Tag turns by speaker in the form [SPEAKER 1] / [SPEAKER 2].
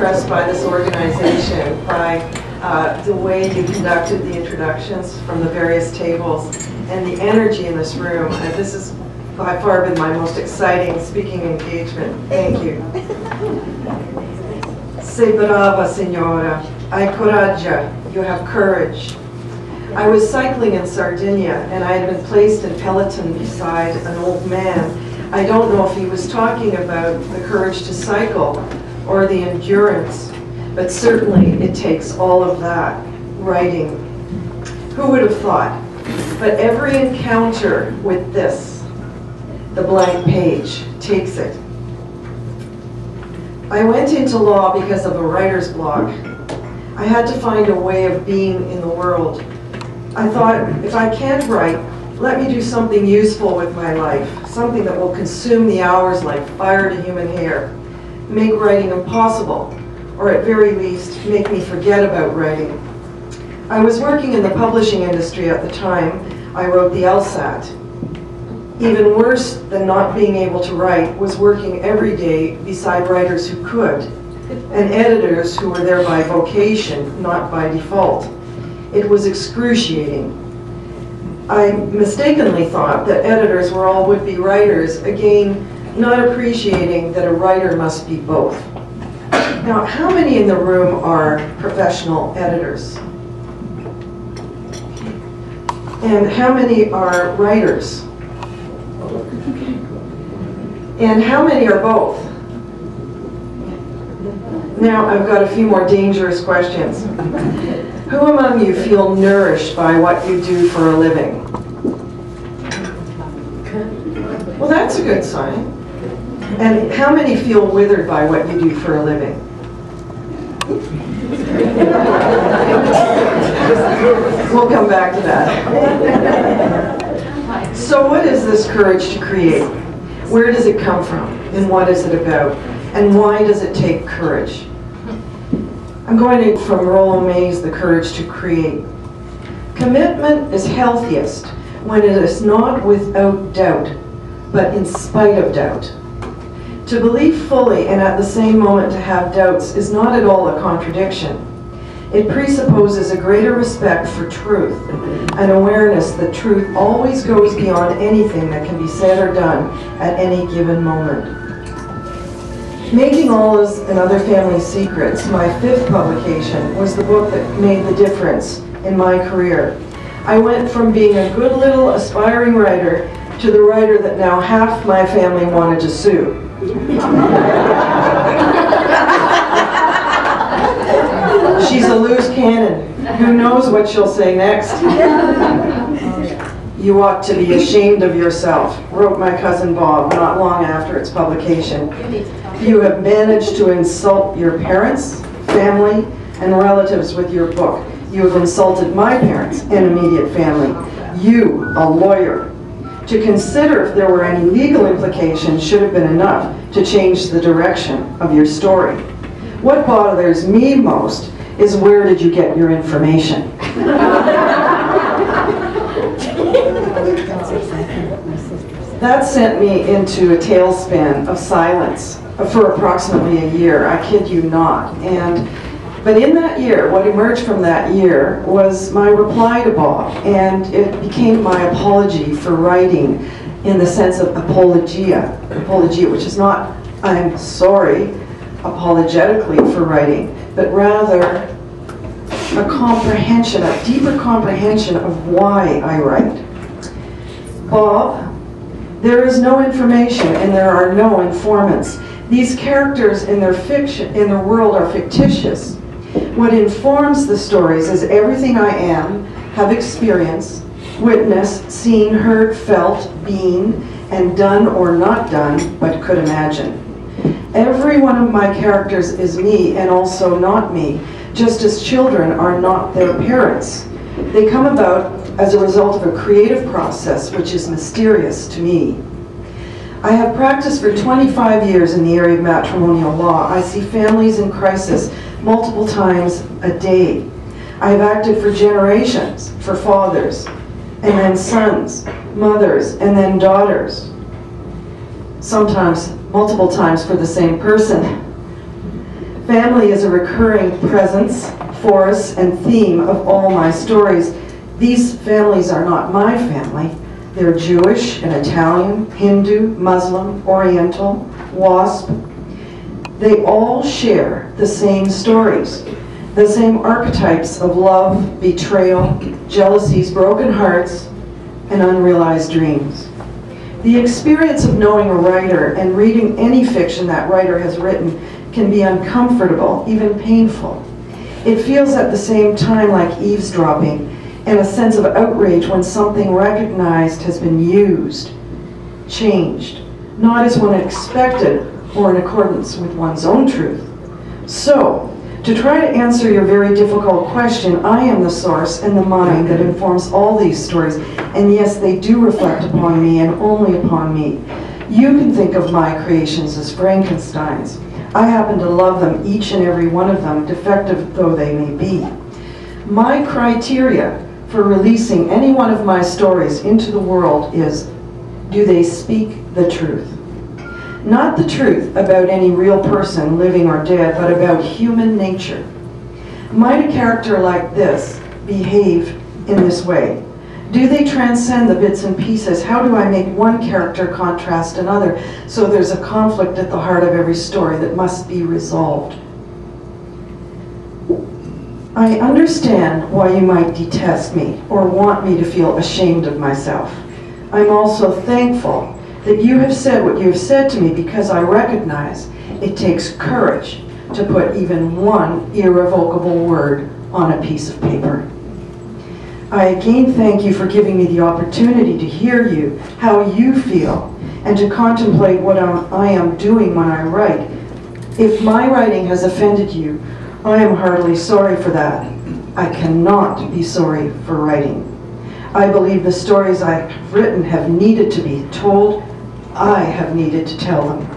[SPEAKER 1] impressed by this organization, by the way you conducted the introductions from the various tables, and the energy in this room. This has by far been my most exciting speaking engagement. Thank you. Sei brava, signora. Hai coraggio. You have courage. I was cycling in Sardinia, and I had been placed in peloton beside an old man. I don't know if he was talking about the courage to cycle or the endurance, but certainly it takes all of that writing. Who would have thought? But every encounter with this, the blank page, takes it. I went into law because of a writer's block. I had to find a way of being in the world. I thought, if I can't write, let me do something useful with my life, something that will consume the hours like fire to human hair, make writing impossible, or at very least, make me forget about writing. I was working in the publishing industry at the time. I wrote the LSAT. Even worse than not being able to write was working every day beside writers who could, and editors who were there by vocation, not by default. It was excruciating. I mistakenly thought that editors were all would-be writers, again, not appreciating that a writer must be both. Now, how many in the room are professional editors? And how many are writers? And how many are both? Now, I've got a few more dangerous questions. Who among you feel nourished by what you do for a living? Well, that's a good sign. And how many feel withered by what you do for a living? We'll come back to that. So what is this courage to create? Where does it come from? And what is it about? And why does it take courage? I'm going to from Rollo May's The Courage to Create. Commitment is healthiest when it is not without doubt, but in spite of doubt. To believe fully and at the same moment to have doubts is not at all a contradiction. It presupposes a greater respect for truth, an awareness that truth always goes beyond anything that can be said or done at any given moment. Making Ola's and Other Family Secrets, my 5th publication, was the book that made the difference in my career. I went from being a good little aspiring writer to the writer that now half my family wanted to sue. She's a loose cannon. Who knows what she'll say next? You ought to be ashamed of yourself, wrote my cousin Bob not long after its publication. You have managed to insult your parents, family, and relatives with your book. You have insulted my parents and immediate family. You, a lawyer. To consider if there were any legal implications should have been enough to change the direction of your story. What bothers me most is where did you get your information? That sent me into a tailspin of silence for approximately a year, I kid you not. But in that year, what emerged from that year was my reply to Bob, and it became my apology for writing in the sense of apologia, which is not, I'm sorry, apologetically for writing, but rather a comprehension, a deeper comprehension of why I write. Bob, there is no information and there are no informants. These characters in their fiction, in their world, are fictitious. What informs the stories is everything I am, have experienced, witnessed, seen, heard, felt, been, and done or not done, but could imagine. Every one of my characters is me and also not me, just as children are not their parents. They come about as a result of a creative process which is mysterious to me. I have practiced for 25 years in the area of matrimonial law. I see families in crisis multiple times a day. I have acted for generations, for fathers, and then sons, mothers, and then daughters. Sometimes multiple times for the same person. Family is a recurring presence, force, and theme of all my stories. These families are not my family. They're Jewish and Italian, Hindu, Muslim, Oriental, WASP. They all share the same stories, the same archetypes of love, betrayal, jealousies, broken hearts, and unrealized dreams. The experience of knowing a writer and reading any fiction that writer has written can be uncomfortable, even painful. It feels at the same time like eavesdropping and a sense of outrage when something recognized has been used, changed, not as one expected or in accordance with one's own truth. So, to try to answer your very difficult question, I am the source and the mind that informs all these stories, and yes, they do reflect upon me and only upon me. You can think of my creations as Frankensteins. I happen to love them, each and every one of them, defective though they may be. My criteria for releasing any one of my stories into the world is, do they speak the truth? Not the truth about any real person, living or dead, but about human nature. Might a character like this behave in this way? Do they transcend the bits and pieces? How do I make one character contrast another so there's a conflict at the heart of every story that must be resolved? I understand why you might detest me or want me to feel ashamed of myself. I'm also thankful that you have said what you have said to me, because I recognize it takes courage to put even one irrevocable word on a piece of paper. I again thank you for giving me the opportunity to hear you, how you feel, and to contemplate what I am doing when I write. If my writing has offended you, I am heartily sorry for that. I cannot be sorry for writing. I believe the stories I have written have needed to be told. I have needed to tell them.